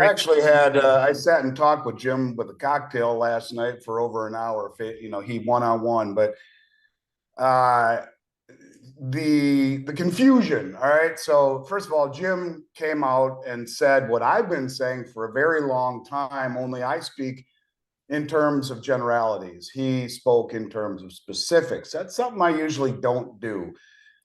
Actually had I sat and talked with Jim with a cocktail last night for over an hour. He one-on-one, but uh, the confusion. All right. So first of all, Jim came out and said what I've been saying for a very long time. Only I speak in terms of generalities. He spoke in terms of specifics. That's something I usually don't do.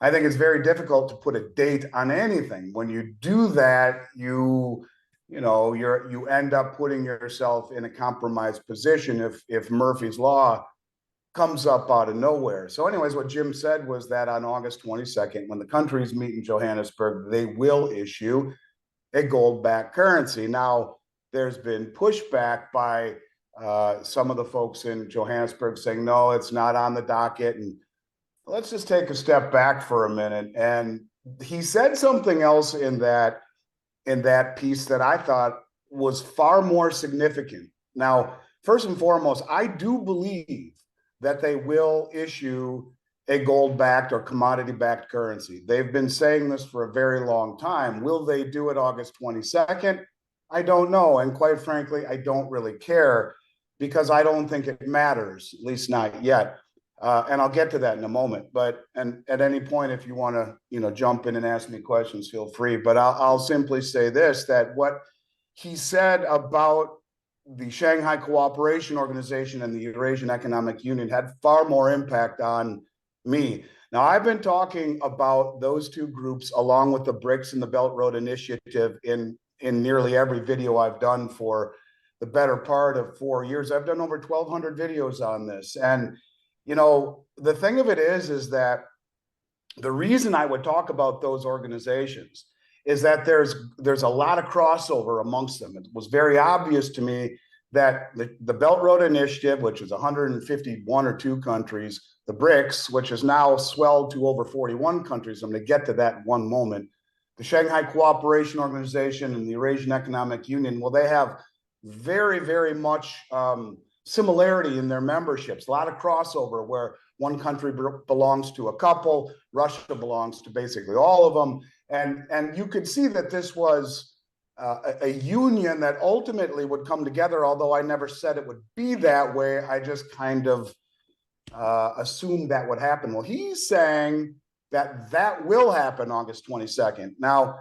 I think it's very difficult to put a date on anything. When you do that, you end up putting yourself in a compromised position if Murphy's law comes up out of nowhere. So, anyways, what Jim said was that on August 22nd, when the countries meet in Johannesburg, they will issue a gold-backed currency. Now, there's been pushback by some of the folks in Johannesburg saying, no, it's not on the docket. And let's just take a step back for a minute. And he said something else in that piece that I thought was far more significant. Now, first and foremost, I do believe that they will issue a gold-backed or commodity-backed currency. They've been saying this for a very long time. Will they do it August 22nd? I don't know. And quite frankly, I don't really care because I don't think it matters, at least not yet. And I'll get to that in a moment. And at any point, if you want to, jump in and ask me questions, feel free. But I'll simply say this: that what he said about the Shanghai Cooperation Organization and the Eurasian Economic Union had far more impact on me. Now, I've been talking about those two groups along with the Brics and the Belt Road Initiative in nearly every video I've done for the better part of 4 years. I've done over 1,200 videos on this. And, the thing of it is that the reason I would talk about those organizations is that there's a lot of crossover amongst them. It was very obvious to me that the Belt Road Initiative, which is 151 or 2 countries, the Brics, which has now swelled to over 41 countries, I'm going to get to that in one moment, the Shanghai Cooperation Organization and the Eurasian Economic Union, well, they have very, very much similarity in their memberships, a lot of crossover where one country belongs to a couple, Russia belongs to basically all of them. And you could see that this was a union that ultimately would come together, although I never said it would be that way. I just kind of assumed that would happen. Well, he's saying that will happen August 22nd. Now,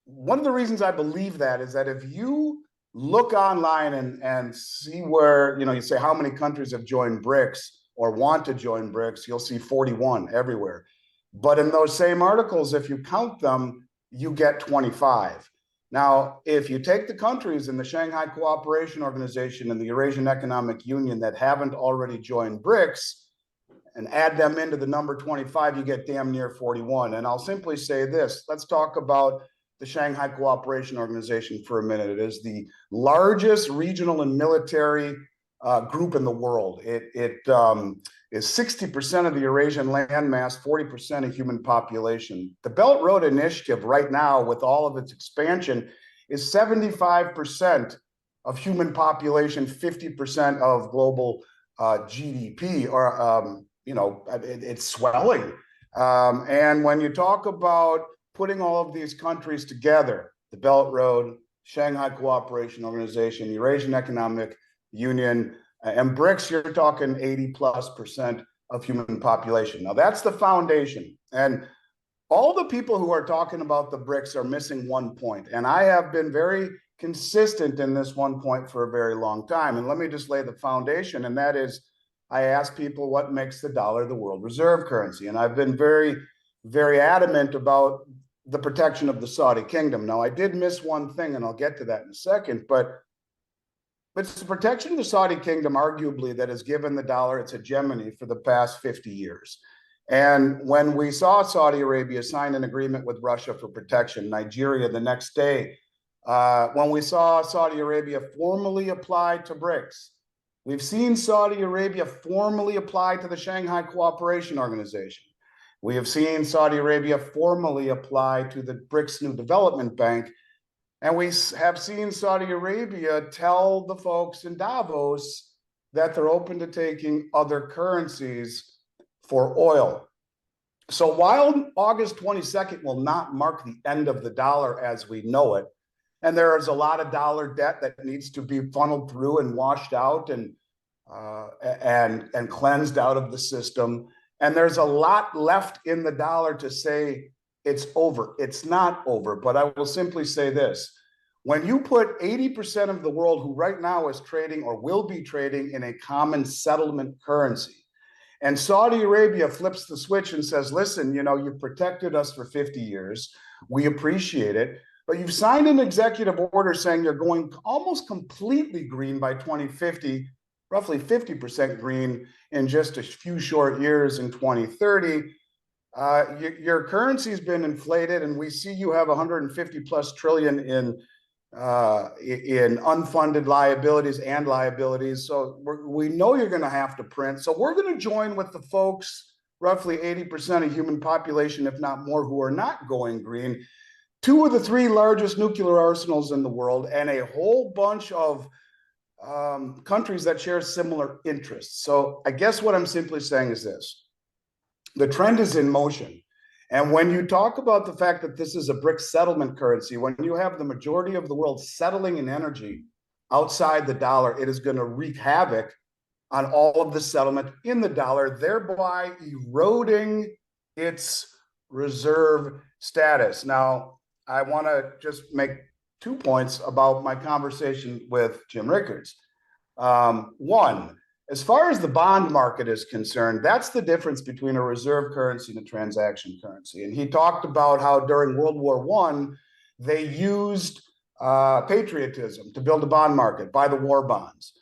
one of the reasons I believe that is that if you look online and see where, you say how many countries have joined Brics or want to join Brics, you'll see 41 everywhere. But in those same articles, if you count them, you get 25. Now, if you take the countries in the Shanghai Cooperation Organization and the Eurasian Economic Union that haven't already joined Brics and add them into the number 25, you get damn near 41. And I'll simply say this: let's talk about the Shanghai Cooperation Organization for a minute. It is the largest regional and military group in the world. It is 60% of the Eurasian landmass, 40% of human population. The Belt Road Initiative right now, with all of its expansion, is 75% of human population, 50% of global GDP, or, it's swelling. And when you talk about putting all of these countries together, the Belt Road, Shanghai Cooperation Organization, Eurasian Economic Union, and Brics, you're talking 80+% of human population. Now, that's the foundation. And all the people who are talking about the Brics are missing one point. And I have been very consistent in this one point for a very long time. And let me just lay the foundation. And that is, I ask people what makes the dollar the world reserve currency. And I've been very, very adamant about the protection of the Saudi kingdom. Now, I did miss one thing, and I'll get to that in a second, but it's the protection of the Saudi kingdom, arguably, that has given the dollar its hegemony for the past 50 years. And when we saw Saudi Arabia sign an agreement with Russia for protection, Nigeria the next day, when we saw Saudi Arabia formally apply to Brics, we've seen Saudi Arabia formally apply to the Shanghai Cooperation Organization. We have seen Saudi Arabia formally apply to the Brics New Development Bank. And we have seen Saudi Arabia tell the folks in Davos that they're open to taking other currencies for oil. So while August 22nd will not mark the end of the dollar as we know it, And there is a lot of dollar debt that needs to be funneled through and washed out and cleansed out of the system. And there's a lot left in the dollar to say it's over. It's not over, but I will simply say this. When you put 80% of the world who right now is trading or will be trading in a common settlement currency, and Saudi Arabia flips the switch and says, listen, you've protected us for 50 years. We appreciate it. But you've signed an executive order saying you're going almost completely green by 2050, roughly 50% green in just a few short years in 2030. Your currency's been inflated, and we see you have 150 plus trillion in unfunded liabilities and liabilities. So we know you're going to have to print. So we're going to join with the folks, roughly 80% of human population, if not more, who are not going green. 2 of the 3 largest nuclear arsenals in the world, and a whole bunch of countries that share similar interests. So I guess what I'm simply saying is this. The trend is in motion. And when you talk about the fact that this is a Brics settlement currency, when you have the majority of the world settling in energy outside the dollar, it is going to wreak havoc on all of the settlement in the dollar, thereby eroding its reserve status. Now, I want to just make 2 points about my conversation with Jim Rickards. One, as far as the bond market is concerned, that's the difference between a reserve currency and a transaction currency. And he talked about how during World War I, they used patriotism to build a bond market, buy the war bonds.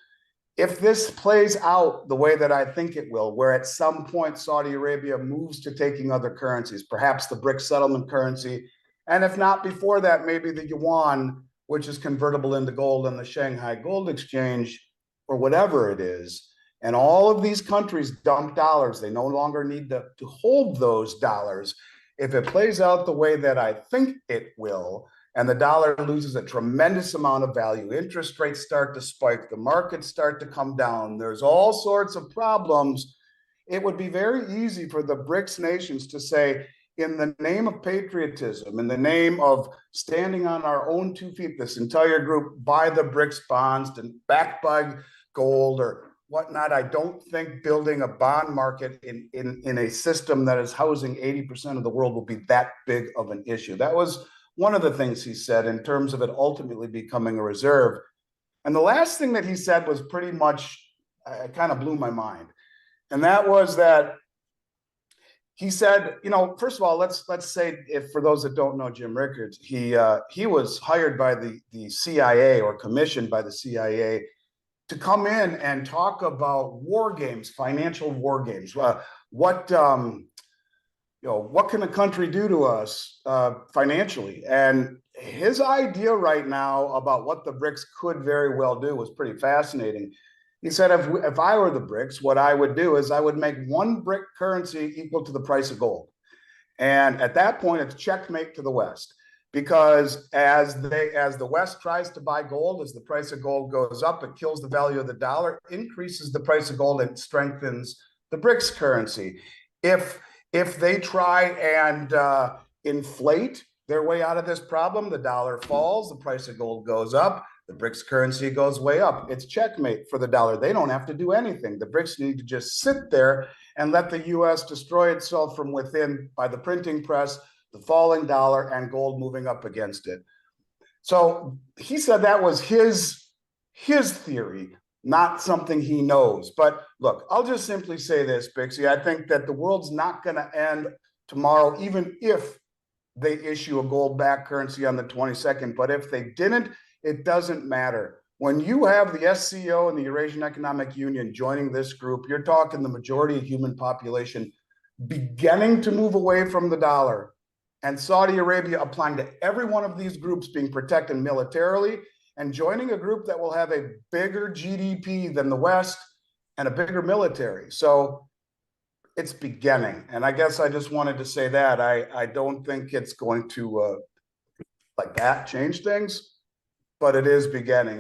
If this plays out the way that I think it will, where at some point Saudi Arabia moves to taking other currencies, perhaps the Brics settlement currency, and if not before that, maybe the yuan, which is convertible into gold on the Shanghai Gold Exchange, or whatever it is, and all of these countries dump dollars. They no longer need to hold those dollars. If it plays out the way that I think it will, and the dollar loses a tremendous amount of value, interest rates start to spike, the markets start to come down, there's all sorts of problems, it would be very easy for the Brics nations to say, in the name of patriotism, in the name of standing on our own 2 feet, this entire group buy the Brics bonds and backed by gold or whatnot. I don't think building a bond market in a system that is housing 80% of the world will be that big of an issue. That was one of the things he said in terms of it ultimately becoming a reserve. And the last thing that he said was pretty much, kind of blew my mind. And that was that he said, first of all, let's say, if for those that don't know Jim Rickards, he was hired by the CIA or commissioned by the CIA to come in and talk about war games, financial war games. What can a country do to us financially? And his idea right now about what the Brics could very well do was pretty fascinating. He said, if I were the Brics, what I would do is I would make 1 Bric currency equal to the price of gold. And at that point, it's checkmate to the West. Because as the West tries to buy gold, as the price of gold goes up, it kills the value of the dollar, increases the price of gold, and strengthens the Brics currency. If they try and inflate their way out of this problem, the dollar falls, the price of gold goes up, the Brics currency goes way up. It's checkmate for the dollar. They don't have to do anything. The Brics need to just sit there and let the U.S. destroy itself from within by the printing press, the falling dollar, and gold moving up against it. So he said that was his theory, not something he knows. But look, I'll just simply say this, Bixie. I think that the world's not going to end tomorrow, even if they issue a gold-backed currency on the 22nd. But if they didn't, it doesn't matter. When you have the SCO and the Eurasian Economic Union joining this group, you're talking the majority of human population beginning to move away from the dollar, and Saudi Arabia applying to every one of these groups, being protected militarily, and joining a group that will have a bigger GDP than the West and a bigger military. So it's beginning. And I guess I just wanted to say that. I don't think it's going to, like that, change things, but it is beginning.